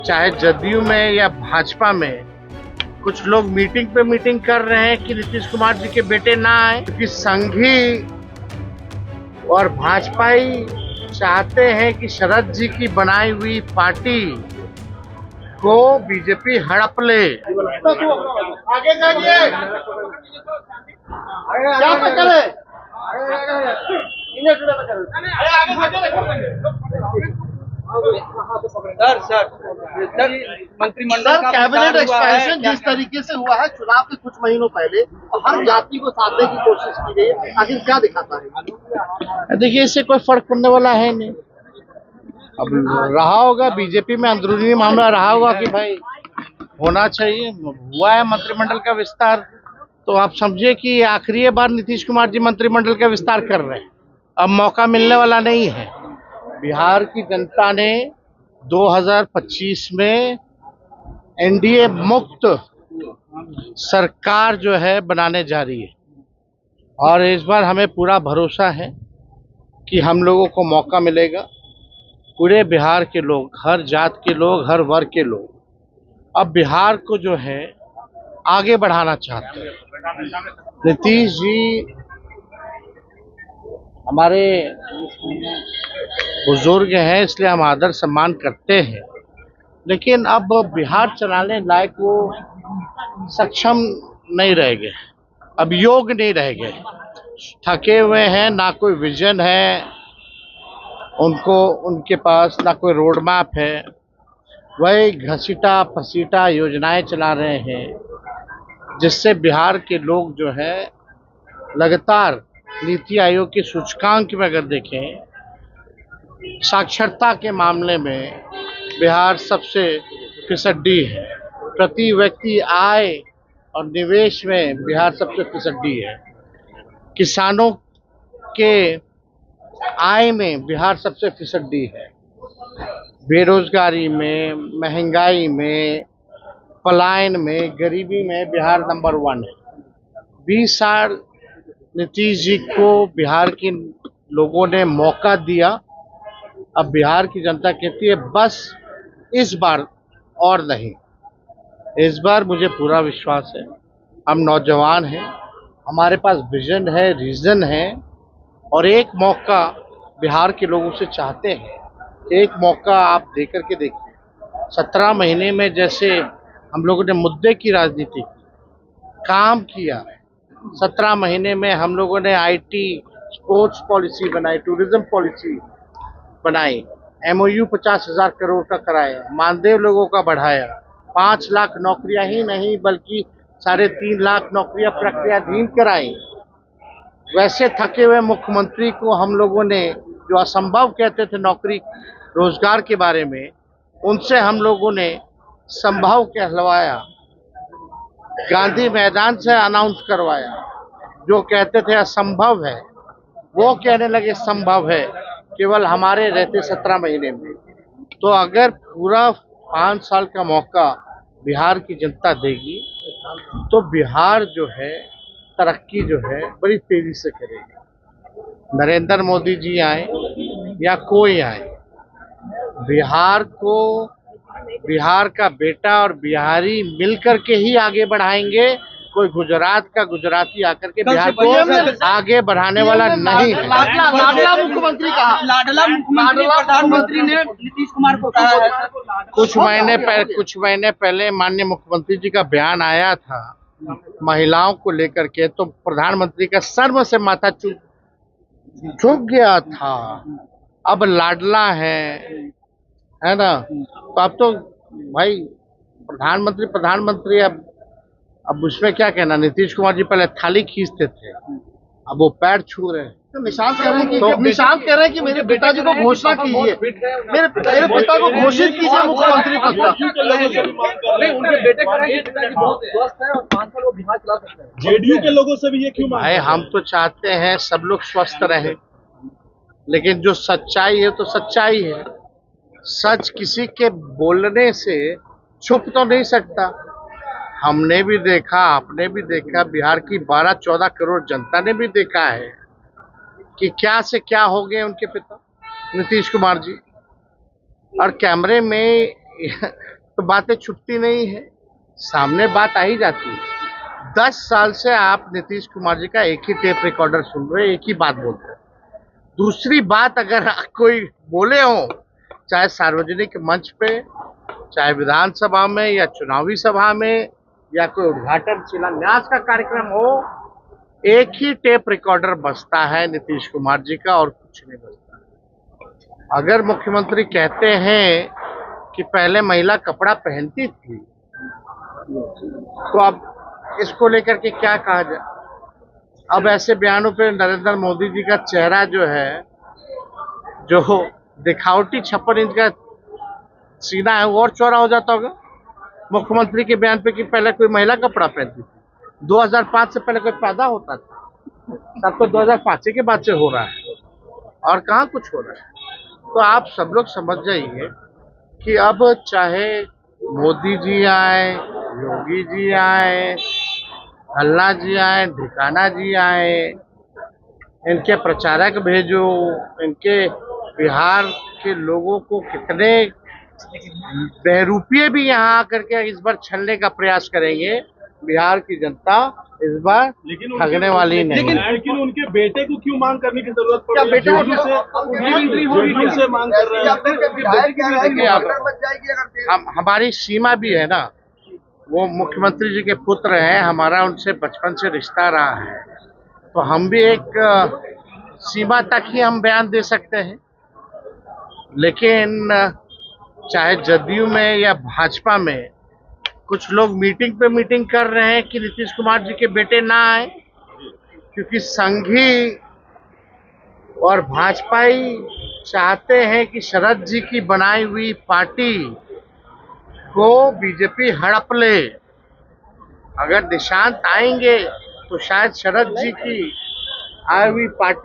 चाहे जदयू में या भाजपा में कुछ लोग मीटिंग पे मीटिंग कर रहे हैं कि नीतीश कुमार जी के बेटे ना आए, क्योंकि संघी और भाजपाई चाहते हैं कि शरद जी की बनाई हुई पार्टी को बीजेपी हड़प ले। आगे जाइए, क्या पे करे? सर मंत्रिमंडल का कैबिनेट विस्तार हुआ है, एक्सपेंशन जिस तरीके से हुआ है चुनाव के कुछ महीनों पहले हर जाति को साधने की कोशिश की गई है, आखिर क्या दिखाता है? देखिए, इससे कोई फर्क पड़ने वाला है नहीं। अब रहा होगा बीजेपी में अंदरूनी मामला रहा होगा कि भाई होना चाहिए, हुआ है मंत्रिमंडल का विस्तार, तो आप समझिए कि आखिरी बार नीतीश कुमार जी मंत्रिमंडल का विस्तार कर रहे हैं। अब मौका मिलने वाला नहीं है। बिहार की जनता ने 2025 में एनडीए मुक्त सरकार जो है बनाने जा रही है, और इस बार हमें पूरा भरोसा है कि हम लोगों को मौका मिलेगा। पूरे बिहार के लोग, हर जात के लोग, हर वर्ग के लोग अब बिहार को जो है आगे बढ़ाना चाहते हैं। नीतीश जी हमारे बुजुर्ग हैं, इसलिए हम आदर सम्मान करते हैं, लेकिन अब बिहार चलाने लायक वो सक्षम नहीं रह गए, अब योग नहीं रह गए, थके हुए हैं, ना कोई विजन है उनको, उनके पास ना कोई रोड मैप है, वही घसीटा फसीटा योजनाएं चला रहे हैं, जिससे बिहार के लोग जो है लगातार नीति आयोग के सूचकांक में अगर देखें, साक्षरता के मामले में बिहार सबसे फिसड्डी है, प्रति व्यक्ति आय और निवेश में बिहार सबसे फिसड्डी है, किसानों के आय में बिहार सबसे फिसड्डी है, बेरोजगारी में, महंगाई में, पलायन में, गरीबी में बिहार नंबर 1 है। 20 साल नीतीश जी को बिहार के लोगों ने मौका दिया। अब बिहार की जनता कहती है बस इस बार और नहीं। इस बार मुझे पूरा विश्वास है, हम नौजवान हैं, हमारे पास विजन है, रीजन है, और एक मौका बिहार के लोगों से चाहते हैं। एक मौका आप दे करके देखिए। 17 महीने में जैसे हम लोगों ने मुद्दे की राजनीति की, काम किया, 17 महीने में हम लोगों ने आईटी, स्पोर्ट्स पॉलिसी बनाई, टूरिज्म पॉलिसी बनाई, एमओयू 50,000 करोड़ का कराया, मानदेय लोगों का बढ़ाया, 5 लाख नौकरियां ही नहीं बल्कि 3.5 लाख नौकरियां प्रक्रियाधीन कराई। वैसे थके हुए मुख्यमंत्री को हम लोगों ने जो असंभव कहते थे नौकरी रोजगार के बारे में, उनसे हम लोगों ने संभव कहलवाया, गांधी मैदान से अनाउंस करवाया। जो कहते थे असंभव है वो कहने लगे संभव है, केवल हमारे रहते 17 महीने में। तो अगर पूरा 5 साल का मौका बिहार की जनता देगी तो बिहार जो है तरक्की जो है बड़ी तेजी से करेगी। नरेंद्र मोदी जी आए या कोई आए, बिहार को बिहार का बेटा और बिहारी मिलकर के ही आगे बढ़ाएंगे। कोई गुजरात का गुजराती आकर के बिहार को आगे बढ़ाने वाला नहीं है। लाडला मुख्यमंत्री कहा, लाडला मुख्यमंत्री प्रधानमंत्री ने नीतीश कुमार को कहा है सर। कुछ महीने पहले माननीय मुख्यमंत्री जी का बयान आया था महिलाओं को लेकर के, तो प्रधानमंत्री का सर्व से माथा झुक गया था। अब लाडला है ना, तो अब तो भाई प्रधानमंत्री अब उसमें क्या कहना। नीतीश कुमार जी पहले थाली खींचते थे, अब वो पैर छू रहे हैं। तो निशांत कह रहे हैं कि मेरे पिताजी को घोषणा कीजिए, मेरे पिता को घोषित कीजिए मुख्यमंत्री पद का। उनके बेटे का पिताजी बहुत स्वस्थ है और 5 साल वो बिहार चला सकते हैं। जेडीयू के लोगों से भी ये क्यों मांग? भाई हम तो चाहते हैं सब लोग स्वस्थ रहें, लेकिन जो सच्चाई है तो सच्चाई है। सच किसी के बोलने से छुप तो नहीं सकता। हमने भी देखा, आपने भी देखा, बिहार की 12-14 करोड़ जनता ने भी देखा है कि क्या से क्या हो गए उनके पिता नीतीश कुमार जी। और कैमरे में तो बातें छुपती नहीं है, सामने बात आ ही जाती है। 10 साल से आप नीतीश कुमार जी का एक ही टेप रिकॉर्डर सुन रहे हैं, एक ही बात बोलते हैं। दूसरी बात अगर कोई बोले हो, चाहे सार्वजनिक मंच पे, चाहे विधानसभा में या चुनावी सभा में, या कोई उद्घाटन शिलान्यास का कार्यक्रम हो, एक ही टेप रिकॉर्डर बजता है नीतीश कुमार जी का और कुछ नहीं बजता। अगर मुख्यमंत्री कहते हैं कि पहले महिला कपड़ा पहनती थी, तो अब इसको लेकर के क्या कहा जाए? अब ऐसे बयानों पे नरेंद्र मोदी जी का चेहरा जो है, जो दिखावटी 56 इंच का सीना है, वो और चौड़ा हो जाता होगा मुख्यमंत्री के बयान पे कि पहले कोई महिला कपड़ा पहनती थी। 2005 से पहले कोई पैदा होता था? तब तो 2005 के बाद से हो रहा है, और कहाँ कुछ हो रहा है। तो आप सब लोग समझ जाइए कि अब चाहे मोदी जी आए, योगी जी आए, भल्ला जी आए, ढिकाना जी आए, इनके प्रचारक भेजो, इनके बिहार के लोगों को कितने बहरूपिये भी यहाँ आकर के इस बार छलने का प्रयास करेंगे, बिहार की जनता इस बार ठगने वाली नहीं है। लेकिन उनके बेटे को क्यों मांग करने की जरूरत पड़ी? क्या बेटे से मांग कर रहे हैं? हमारी सीमा भी है ना, वो मुख्यमंत्री जी के पुत्र हैं, हमारा उनसे बचपन से रिश्ता रहा है, तो हम भी एक सीमा तक ही हम बयान दे सकते हैं। लेकिन चाहे जदयू में या भाजपा में कुछ लोग मीटिंग पे मीटिंग कर रहे हैं कि नीतीश कुमार जी के बेटे ना आए, क्योंकि संघी और भाजपाई चाहते हैं कि शरद जी की बनाई हुई पार्टी को बीजेपी हड़प ले। अगर निशांत आएंगे तो शायद शरद जी की आई हुई पार्टी